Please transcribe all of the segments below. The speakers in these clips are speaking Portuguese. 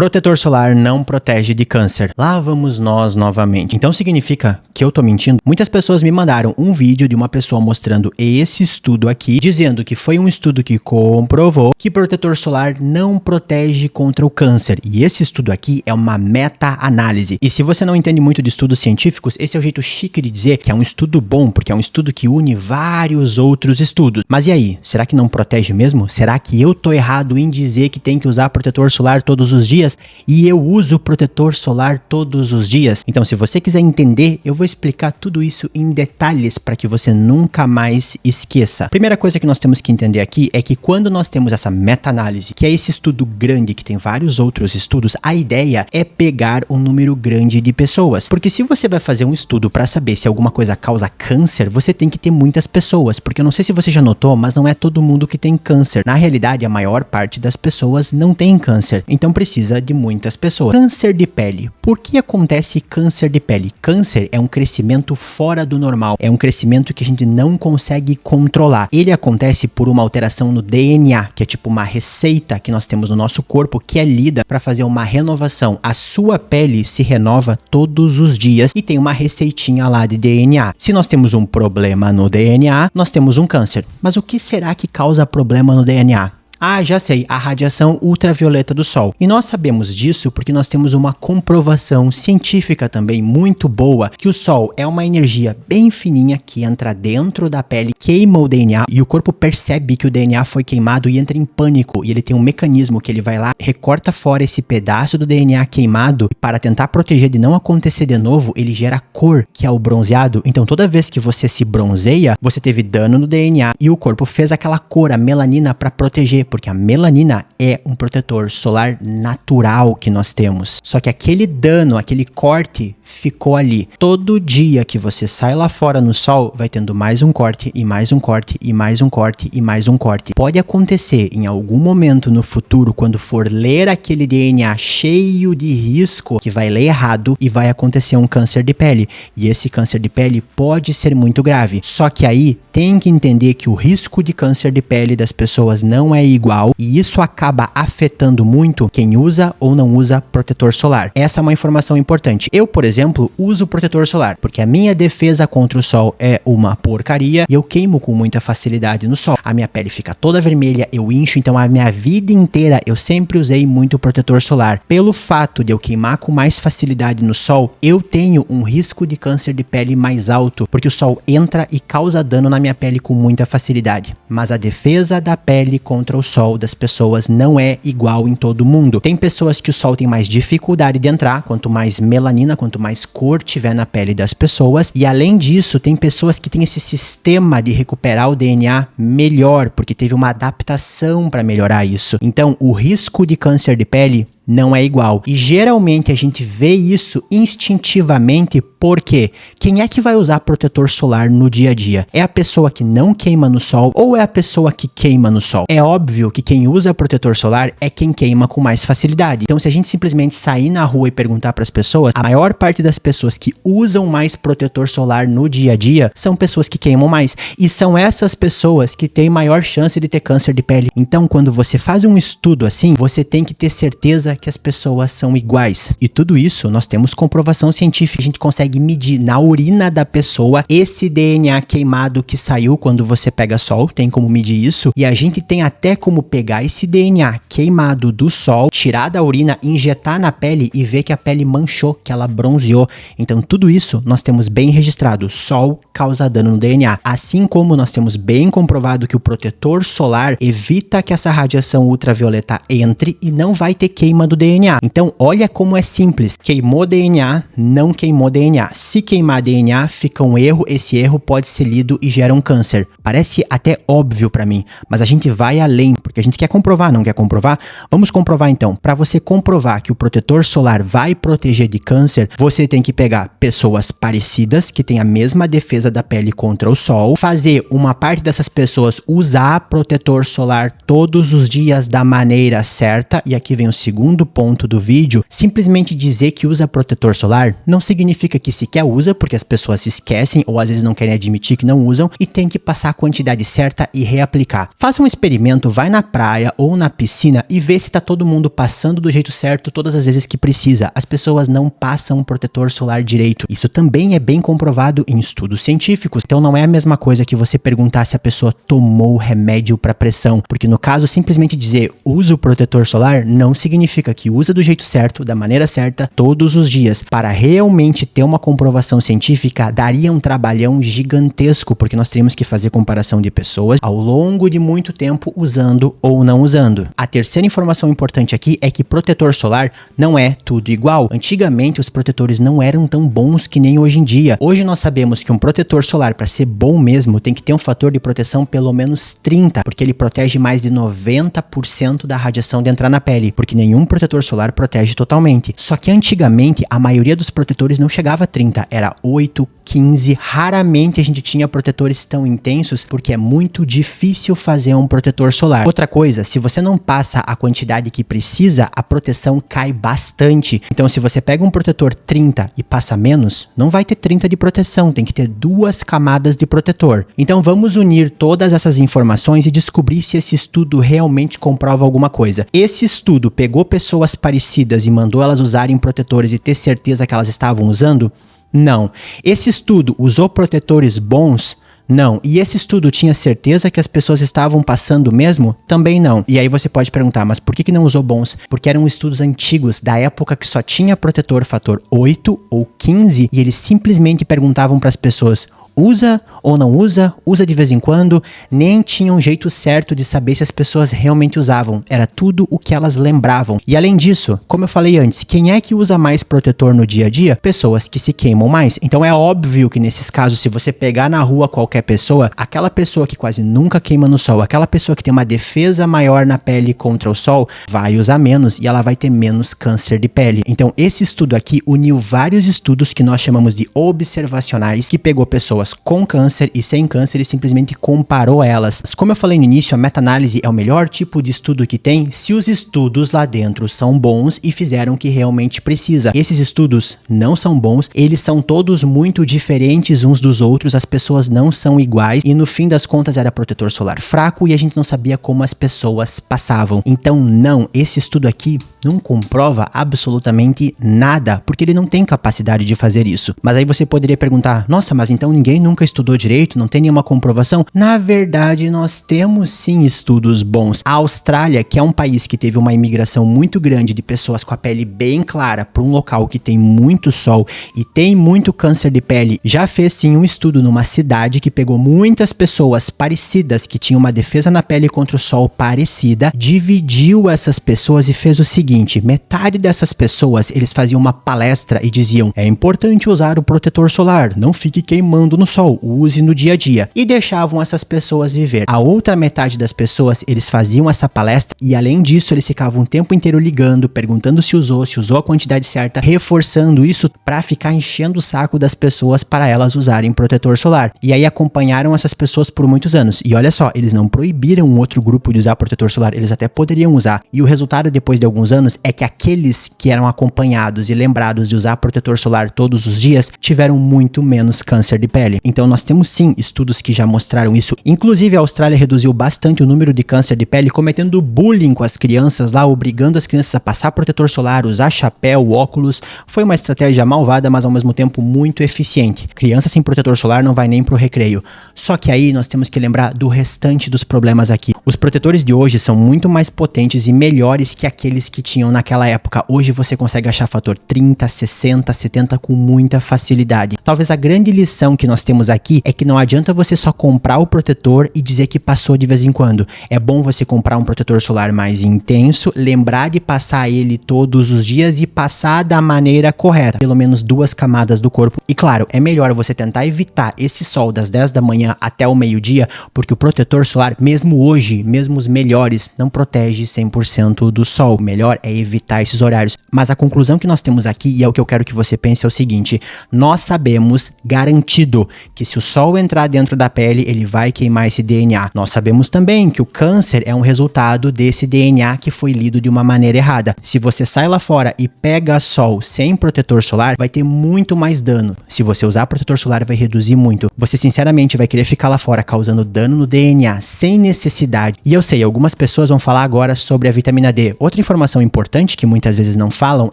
Protetor solar não protege de câncer. Lá vamos nós novamente. Então significa que eu tô mentindo? Muitas pessoas me mandaram um vídeo de uma pessoa mostrando esse estudo aqui, dizendo que foi um estudo que comprovou que protetor solar não protege contra o câncer. E esse estudo aqui é uma meta-análise. E se você não entende muito de estudos científicos, esse é o jeito chique de dizer que é um estudo bom, porque é um estudo que une vários outros estudos. Mas e aí? Será que não protege mesmo? Será que eu tô errado em dizer que tem que usar protetor solar todos os dias? E eu uso protetor solar todos os dias? Então, se você quiser entender, eu vou explicar tudo isso em detalhes para que você nunca mais esqueça. Primeira coisa que nós temos que entender aqui é que quando nós temos essa meta-análise, que é esse estudo grande que tem vários outros estudos, a ideia é pegar um número grande de pessoas. Porque se você vai fazer um estudo para saber se alguma coisa causa câncer, você tem que ter muitas pessoas. Porque eu não sei se você já notou, mas não é todo mundo que tem câncer. Na realidade, a maior parte das pessoas não tem câncer. Então precisa de muitas pessoas. Câncer de pele. Por que acontece câncer de pele? Câncer é um crescimento fora do normal. É um crescimento que a gente não consegue controlar. Ele acontece por uma alteração no DNA, que é tipo uma receita que nós temos no nosso corpo que é lida para fazer uma renovação. A sua pele se renova todos os dias e tem uma receitinha lá de DNA. Se nós temos um problema no DNA, nós temos um câncer. Mas o que será que causa problema no DNA? Ah, já sei, a radiação ultravioleta do Sol. E nós sabemos disso porque nós temos uma comprovação científica também muito boa que o Sol é uma energia bem fininha que entra dentro da pele, queima o DNA e o corpo percebe que o DNA foi queimado e entra em pânico. E ele tem um mecanismo que ele vai lá, recorta fora esse pedaço do DNA queimado e para tentar proteger de não acontecer de novo, ele gera cor, que é o bronzeado. Então toda vez que você se bronzeia, você teve dano no DNA e o corpo fez aquela cor, a melanina, para proteger. Porque a melanina é um protetor solar natural que nós temos. Só que aquele dano, aquele corte ficou ali. Todo dia que você sai lá fora no sol, vai tendo mais um corte e mais um corte e mais um corte e mais um corte. Pode acontecer em algum momento no futuro, quando for ler aquele DNA cheio de risco, que vai ler errado e vai acontecer um câncer de pele. E esse câncer de pele pode ser muito grave. Só que aí tem que entender que o risco de câncer de pele das pessoas não é igual e isso acaba afetando muito quem usa ou não usa protetor solar. Essa é uma informação importante. Eu, por exemplo, uso protetor solar porque a minha defesa contra o sol é uma porcaria e eu queimo com muita facilidade no sol. A minha pele fica toda vermelha, eu incho, então a minha vida inteira eu sempre usei muito protetor solar. Pelo fato de eu queimar com mais facilidade no sol, eu tenho um risco de câncer de pele mais alto, porque o sol entra e causa dano na minha pele com muita facilidade. Mas a defesa da pele contra o sol das pessoas não é igual em todo mundo. Tem pessoas que o sol tem mais dificuldade de entrar, quanto mais melanina, quanto mais cor tiver na pele das pessoas. E além disso, tem pessoas que têm esse sistema de recuperar o DNA melhor, porque teve uma adaptação para melhorar isso. Então, o risco de câncer de pele não é igual. E geralmente a gente vê isso instintivamente porque quem é que vai usar protetor solar no dia a dia? É a pessoa que não queima no sol ou é a pessoa que queima no sol? É óbvio que quem usa protetor solar é quem queima com mais facilidade. Então, se a gente simplesmente sair na rua e perguntar para as pessoas, a maior parte das pessoas que usam mais protetor solar no dia a dia são pessoas que queimam mais. E são essas pessoas que têm maior chance de ter câncer de pele. Então, quando você faz um estudo assim, você tem que ter certeza que as pessoas são iguais. E tudo isso nós temos comprovação científica. A gente consegue medir na urina da pessoa esse DNA queimado que saiu quando você pega sol. Tem como medir isso. E a gente tem até como pegar esse DNA queimado do sol, tirar da urina, injetar na pele e ver que a pele manchou, que ela bronzeou. Então tudo isso nós temos bem registrado. Sol causa dano no DNA. Assim como nós temos bem comprovado que o protetor solar evita que essa radiação ultravioleta entre e não vai ter queima do DNA. Então olha como é simples. Queimou DNA, não queimou DNA. Se queimar DNA, fica um erro. Esse erro pode ser lido e gera um câncer. Parece até óbvio para mim, mas a gente vai além, porque a gente quer comprovar, não quer comprovar? Vamos comprovar então. Para você comprovar que o protetor solar vai proteger de câncer, você tem que pegar pessoas parecidas, que têm a mesma defesa da pele contra o sol, fazer uma parte dessas pessoas usar protetor solar todos os dias da maneira certa, e aqui vem o segundo segundo ponto do vídeo, simplesmente dizer que usa protetor solar não significa que sequer usa, porque as pessoas se esquecem ou às vezes não querem admitir que não usam e tem que passar a quantidade certa e reaplicar. Faça um experimento, vai na praia ou na piscina e vê se tá todo mundo passando do jeito certo todas as vezes que precisa. As pessoas não passam um protetor solar direito. Isso também é bem comprovado em estudos científicos. Então não é a mesma coisa que você perguntar se a pessoa tomou remédio para pressão, porque no caso simplesmente dizer usa o protetor solar não significa que usa do jeito certo, da maneira certa, todos os dias. Para realmente ter uma comprovação científica, daria um trabalhão gigantesco, porque nós teríamos que fazer comparação de pessoas ao longo de muito tempo usando ou não usando. A terceira informação importante aqui é que protetor solar não é tudo igual. Antigamente os protetores não eram tão bons que nem hoje em dia. Hoje nós sabemos que um protetor solar, para ser bom mesmo, tem que ter um fator de proteção pelo menos 30, porque ele protege mais de 90% da radiação de entrar na pele, porque nenhum protetor solar protege totalmente. Só que antigamente a maioria dos protetores não chegava a 30, era 8, 15, raramente a gente tinha protetores tão intensos, porque é muito difícil fazer um protetor solar. Outra coisa, se você não passa a quantidade que precisa, a proteção cai bastante. Então se você pega um protetor 30 e passa menos, não vai ter 30 de proteção, tem que ter 2 camadas de protetor. Então vamos unir todas essas informações e descobrir se esse estudo realmente comprova alguma coisa. Esse estudo pegou pessoas parecidas e mandou elas usarem protetores e ter certeza que elas estavam usando? Não. Esse estudo usou protetores bons? Não. E esse estudo tinha certeza que as pessoas estavam passando mesmo? Também não. E aí você pode perguntar, mas por que não usou bons? Porque eram estudos antigos, da época que só tinha protetor fator 8 ou 15, e eles simplesmente perguntavam para as pessoas: usa ou não usa? Usa de vez em quando? Nem tinha um jeito certo de saber se as pessoas realmente usavam. Era tudo o que elas lembravam. E além disso, como eu falei antes, quem é que usa mais protetor no dia a dia? Pessoas que se queimam mais. Então é óbvio que nesses casos, se você pegar na rua qualquer pessoa, aquela pessoa que quase nunca queima no sol, aquela pessoa que tem uma defesa maior na pele contra o sol, vai usar menos e ela vai ter menos câncer de pele. Então esse estudo aqui uniu vários estudos que nós chamamos de observacionais, que pegou pessoas com câncer e sem câncer e simplesmente comparou elas. Como eu falei no início, a meta-análise é o melhor tipo de estudo que tem se os estudos lá dentro são bons e fizeram o que realmente precisa. Esses estudos não são bons, eles são todos muito diferentes uns dos outros, as pessoas não são iguais e no fim das contas era protetor solar fraco e a gente não sabia como as pessoas passavam. Então não, esse estudo aqui não comprova absolutamente nada, porque ele não tem capacidade de fazer isso. Mas aí você poderia perguntar, nossa, mas então ninguém nunca estudou direito, não tem nenhuma comprovação? Na verdade, nós temos sim estudos bons. A Austrália, que é um país que teve uma imigração muito grande de pessoas com a pele bem clara para um local que tem muito sol e tem muito câncer de pele, já fez sim um estudo numa cidade que pegou muitas pessoas parecidas, que tinham uma defesa na pele contra o sol parecida, dividiu essas pessoas e fez o seguinte: metade dessas pessoas, eles faziam uma palestra e diziam, é importante usar o protetor solar, não fique queimando no sol, use no dia a dia, e deixavam essas pessoas viver. A outra metade das pessoas, eles faziam essa palestra e além disso eles ficavam o tempo inteiro ligando, perguntando se usou a quantidade certa, reforçando isso para ficar enchendo o saco das pessoas para elas usarem protetor solar. E aí acompanharam essas pessoas por muitos anos. E olha só, eles não proibiram um outro grupo de usar protetor solar, eles até poderiam usar. E o resultado depois de alguns anos é que aqueles que eram acompanhados e lembrados de usar protetor solar todos os dias tiveram muito menos câncer de pele. Então nós temos sim estudos que já mostraram isso. Inclusive a Austrália reduziu bastante o número de câncer de pele cometendo bullying com as crianças lá, obrigando as crianças a passar protetor solar, usar chapéu, óculos. Foi uma estratégia malvada, mas ao mesmo tempo muito eficiente. Criança sem protetor solar não vai nem pro recreio. Só que aí nós temos que lembrar do restante dos problemas aqui. Os protetores de hoje são muito mais potentes e melhores que aqueles que tinham naquela época. Hoje você consegue achar fator 30, 60, 70 com muita facilidade. Talvez a grande lição que nós temos aqui é que não adianta você só comprar o protetor e dizer que passou de vez em quando. É bom você comprar um protetor solar mais intenso, lembrar de passar ele todos os dias e passar da maneira correta, pelo menos 2 camadas do corpo. E claro, é melhor você tentar evitar esse sol das 10 da manhã até o meio-dia, porque o protetor solar, mesmo hoje, mesmo os melhores, não protege 100% do sol. O melhor é evitar esses horários. Mas a conclusão que nós temos aqui, e é o que eu quero que você pense, é o seguinte: nós sabemos, garantido, que se o sol entrar dentro da pele, ele vai queimar esse DNA. Nós sabemos também que o câncer é um resultado desse DNA que foi lido de uma maneira errada. Se você sai lá fora e pega sol sem protetor solar, vai ter muito mais dano. Se você usar protetor solar, vai reduzir muito. Você sinceramente vai querer ficar lá fora causando dano no DNA sem necessidade. E eu sei, algumas pessoas vão falar agora sobre a vitamina D. Outra informação importante que muitas vezes não falam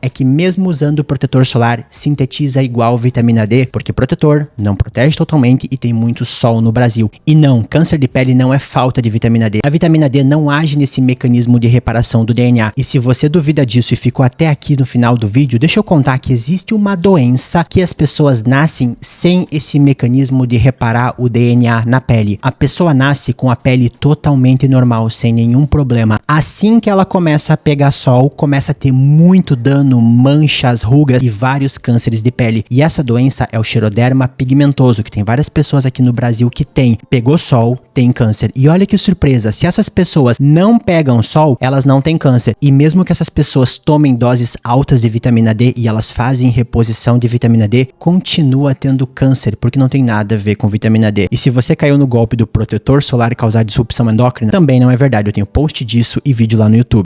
é que mesmo usando protetor solar, sintetiza igual vitamina D, porque protetor não protege totalmente e tem muito sol no Brasil. E não, câncer de pele não é falta de vitamina D. A vitamina D não age nesse mecanismo de reparação do DNA. E se você duvida disso e ficou até aqui no final do vídeo, deixa eu contar que existe uma doença que as pessoas nascem sem esse mecanismo de reparar o DNA na pele. A pessoa nasce com a pele totalmente normal, sem nenhum problema. Assim que ela começa a pegar sol, começa a ter muito dano, manchas, rugas e vários cânceres de pele. E essa doença é o xeroderma pigmentoso, que tem várias pessoas aqui no Brasil que tem. Pegou sol, tem câncer. E olha que surpresa, se essas pessoas não pegam sol, elas não têm câncer. E mesmo que essas pessoas tomem doses altas de vitamina D e elas fazem reposição de vitamina D, continua tendo câncer, porque não tem nada a ver com vitamina D. E se você caiu no golpe do protetor solar causar disrupção endócrina, também não é verdade. Eu tenho post disso e vídeo lá no YouTube.